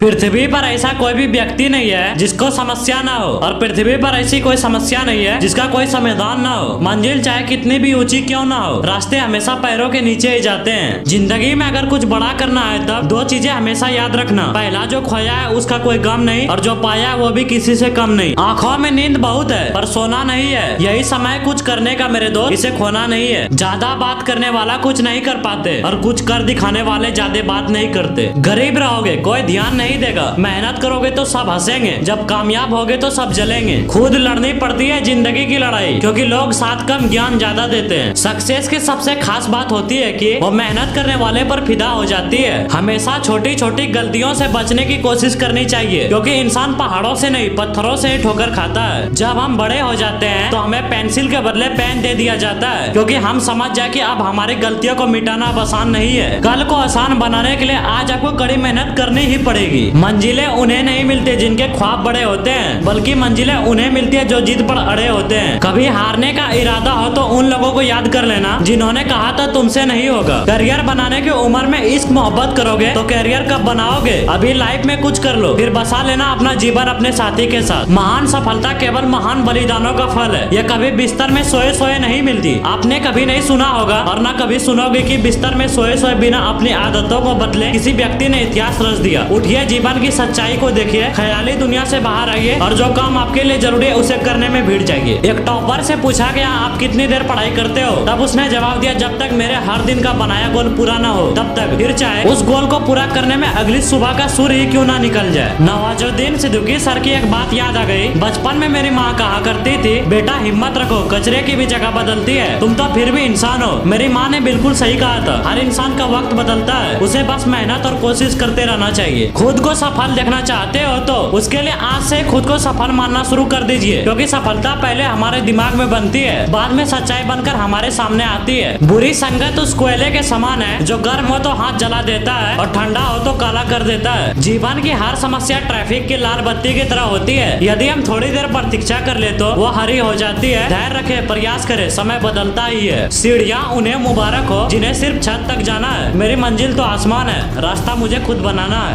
पृथ्वी पर ऐसा कोई भी व्यक्ति नहीं है जिसको समस्या ना हो, और पृथ्वी पर ऐसी कोई समस्या नहीं है जिसका कोई समाधान ना हो। मंजिल चाहे कितनी भी ऊंची क्यों ना हो, रास्ते हमेशा पैरों के नीचे ही जाते हैं। जिंदगी में अगर कुछ बड़ा करना है तब दो चीजें हमेशा याद रखना, पहला जो खोया है उसका कोई गम नहीं, और जो पाया है वो भी किसी से कम नहीं। आंखों में नींद बहुत है पर सोना नहीं है, यही समय कुछ करने का मेरे दोस्त, इसे खोना नहीं है। ज्यादा बात करने वाला कुछ नहीं कर पाते, और कुछ कर दिखाने वाले ज्यादा बात नहीं करते। गरीब रहोगे कोई ध्यान नहीं देगा, मेहनत करोगे तो सब हंसेंगे, जब कामयाब होगे तो सब जलेंगे। खुद लड़नी पड़ती है जिंदगी की लड़ाई, क्योंकि लोग साथ कम ज्ञान ज्यादा देते हैं। सक्सेस की सबसे खास बात होती है कि वो मेहनत करने वाले पर फिदा हो जाती है। हमेशा छोटी छोटी गलतियों से बचने की कोशिश करनी चाहिए, क्योंकि इंसान पहाड़ों से नहीं पत्थरों से ही ठोकर खाता है। जब हम बड़े हो जाते हैं तो हमें पेंसिल के बदले पेन दे दिया जाता है, क्योंकि हम समझ जाए कि अब हमारी गलतियों को मिटाना अब आसान नहीं है। कल को आसान बनाने के लिए आज आपको कड़ी मेहनत करनी ही पड़ेगी। मंजिलें उन्हें नहीं मिलती जिनके ख्वाब बड़े होते हैं, बल्कि मंजिलें उन्हें मिलती है जो जिद पर अड़े होते हैं। कभी हारने का इरादा हो तो उन लोगों को याद कर लेना जिन्होंने कहा था तुमसे नहीं होगा। करियर बनाने की उम्र में इश्क मोहब्बत करोगे तो करियर कब बनाओगे? अभी लाइफ में कुछ कर लो, फिर बसा लेना अपना जीवन अपने साथी के साथ। महान सफलता केवल महान बलिदानों का फल है, यह कभी बिस्तर में सोए सोए नहीं मिलती। आपने कभी नहीं सुना होगा और न कभी सुनोगे कि बिस्तर में सोए सोए बिना अपनी आदतों को बदले किसी व्यक्ति ने इतिहास रच दिया। उठिए, जीवन की सच्चाई को देखिए, ख्याली दुनिया से बाहर आइए, और जो काम आपके लिए जरूरी है उसे करने में भिड़ जाइए। एक टॉपर से पूछा गया आप कितनी देर पढ़ाई करते हो, तब उसने जवाब दिया जब तक मेरे हर दिन का बनाया गोल पूरा ना हो तब तक। फिर चाहे उस गोल को पूरा करने में अगली सुबह का सूर्य ही क्यों ना निकल जाए। नवाजुद्दीन सिद्दीकी सर की एक बात याद आ गई। बचपन में मेरी माँ कहा करती थी, बेटा हिम्मत रखो, कचरे की भी जगह बदलती है, तुम तो फिर भी इंसान हो। मेरी माँ ने बिल्कुल सही कहा था, हर इंसान का वक्त बदलता है, उसे बस मेहनत और कोशिश करते रहना चाहिए। खुद को सफल देखना चाहते हो तो उसके लिए आज से खुद को सफल मानना शुरू कर दीजिए, क्योंकि सफलता पहले हमारे दिमाग में बनती है, बाद में सच्चाई बनकर हमारे सामने आती है। बुरी संगत उस कोयले के समान है जो गर्म हो तो हाथ जला देता है और ठंडा हो तो काला कर देता है। जीवन की हर समस्या ट्रैफिक की लाल बत्ती की तरह होती है, यदि हम थोड़ी देर प्रतीक्षा कर ले तो वो हरी हो जाती है। धैर्य रखे, प्रयास करे, समय बदलता ही है। सीढ़ियाँ उन्हें मुबारक हो जिन्हें सिर्फ छत तक जाना है, मेरी मंजिल तो आसमान है, रास्ता मुझे खुद बनाना है।